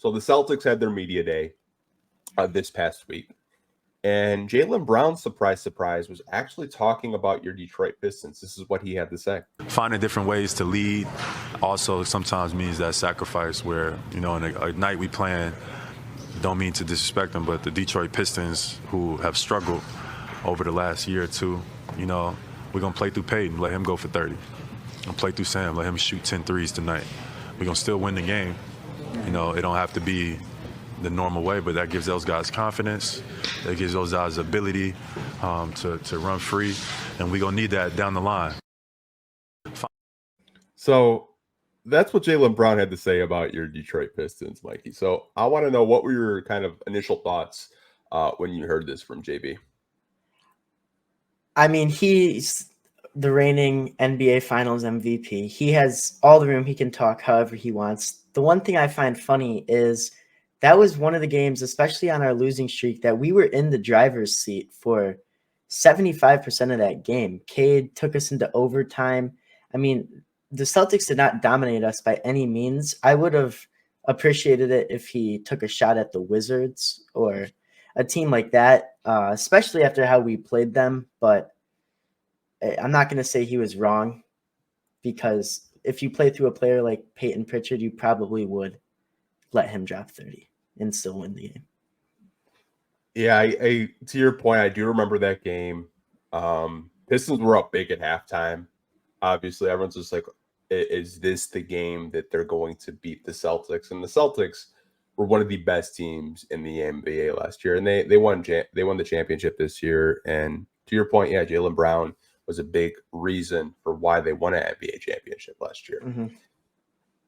So the Celtics had their media day this past week. And Jaylen Brown, surprise, surprise, was actually talking about your Detroit Pistons. This is what he had to say. Finding different ways to lead also sometimes means that sacrifice where, in a night we playing, don't mean to disrespect them, but the Detroit Pistons, who have struggled over the last year or two, we're going to play through Peyton, let him go for 30. And play through Sam, let him shoot 10 threes tonight. We're going to still win the game. It don't have to be the normal way, but that gives those guys confidence. That gives those guys ability to run free, and we're going to need that down the line. So that's what Jaylen Brown had to say about your Detroit Pistons, Mikey. So I want to know, what were your kind of initial thoughts when you heard this from JB? I mean, he's the reigning NBA Finals MVP. He has all the room. He can talk however he wants. The one thing I find funny is that was one of the games, especially on our losing streak, that we were in the driver's seat for 75% of that game. Cade took us into overtime. I mean, the Celtics did not dominate us by any means. I would have appreciated it if he took a shot at the Wizards or a team like that, especially after how we played them. But I'm not going to say he was wrong, because if you play through a player like Peyton Pritchard, you probably would let him drop 30 and still win the game. Yeah, I to your point, I do remember that game. Pistons were up big at halftime. Obviously, everyone's just like, is this the game that they're going to beat the Celtics? And the Celtics were one of the best teams in the NBA last year, and they won the championship this year. And to your point, yeah, Jaylen Brown was a big reason for why they won an NBA championship last year. Mm-hmm.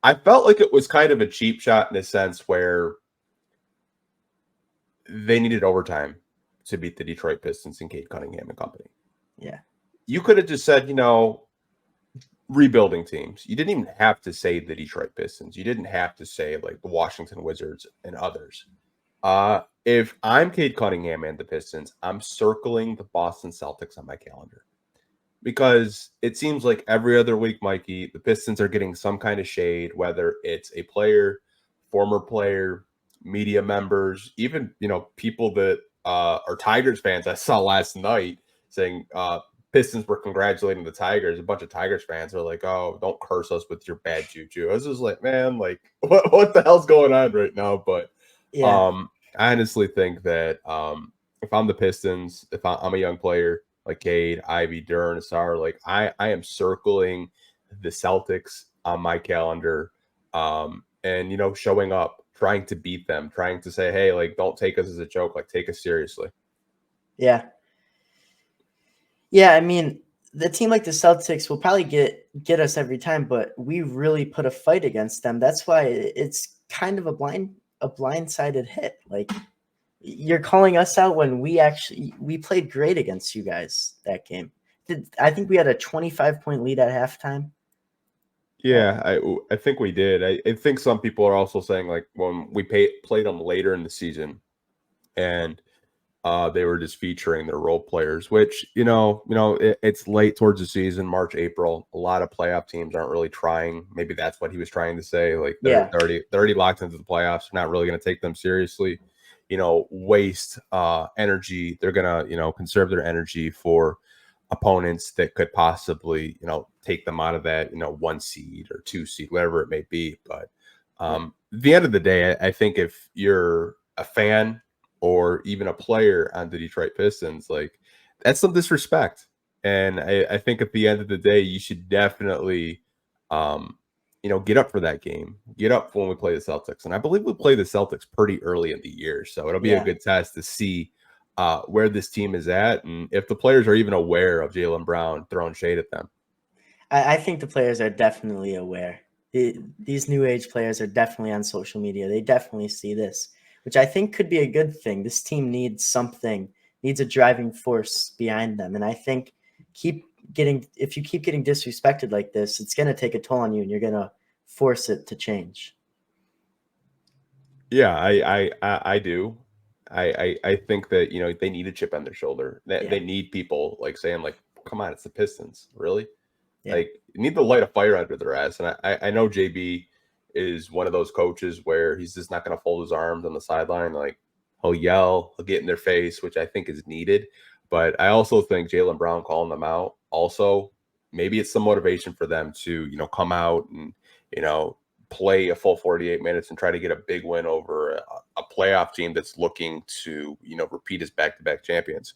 I felt like it was kind of a cheap shot in a sense where they needed overtime to beat the Detroit Pistons and Cade Cunningham and company. Yeah. You could have just said, rebuilding teams. You didn't even have to say the Detroit Pistons. You didn't have to say like the Washington Wizards and others. If I'm Cade Cunningham and the Pistons, I'm circling the Boston Celtics on my calendar, because it seems like every other week, Mikey, the Pistons are getting some kind of shade, whether it's a player, former player, media members, even, people that are Tigers fans. I saw last night saying Pistons were congratulating the Tigers. A bunch of Tigers fans are like, "Oh, don't curse us with your bad juju." I was just like, man, like, what the hell's going on right now? But I honestly think that if I'm the Pistons, if I'm a young player like Cade, Ivy, Duran, Asar, like I am circling the Celtics on my calendar, and showing up, trying to beat them, trying to say, hey, like, don't take us as a joke, like, take us seriously. Yeah. I mean, the team like the Celtics will probably get us every time, but we really put a fight against them. That's why it's kind of a blindsided hit. Like, you're calling us out when we played great against you guys that game. I think we had a 25-point lead at halftime. Yeah, I think we did. I think some people are also saying, like, when we played them later in the season, and they were just featuring their role players, which, it's late towards the season, March, April. A lot of playoff teams aren't really trying. Maybe that's what he was trying to say. Like, they're already locked into the playoffs. They're not really going to take them seriously, waste energy. They're going to, conserve their energy for opponents that could possibly, take them out of that, 1 seed or 2 seed, whatever it may be. But at the end of the day, I think if you're a fan or even a player on the Detroit Pistons, like, that's some disrespect. And I think at the end of the day, you should definitely, get up for that game. Get up when we play the Celtics. And I believe we play the Celtics pretty early in the year. So it'll be a good test to see where this team is at, and if the players are even aware of Jaylen Brown throwing shade at them. I think the players are definitely aware. These new age players are definitely on social media. They definitely see this, which I think could be a good thing. This team needs a driving force behind them. And I think if you keep getting disrespected like this, it's going to take a toll on you, and you're going to force it to change. Yeah, I do. I think that, they need a chip on their shoulder. They need people like saying, like, come on, it's the Pistons. Really? Yeah. Like, you need to light a fire under their ass. And I know JB is one of those coaches where he's just not going to fold his arms on the sideline. Like, he'll yell, he'll get in their face, which I think is needed. But I also think Jaylen Brown calling them out also, maybe it's some motivation for them to, come out and, play a full 48 minutes and try to get a big win over a playoff team that's looking to, repeat as back-to-back champions.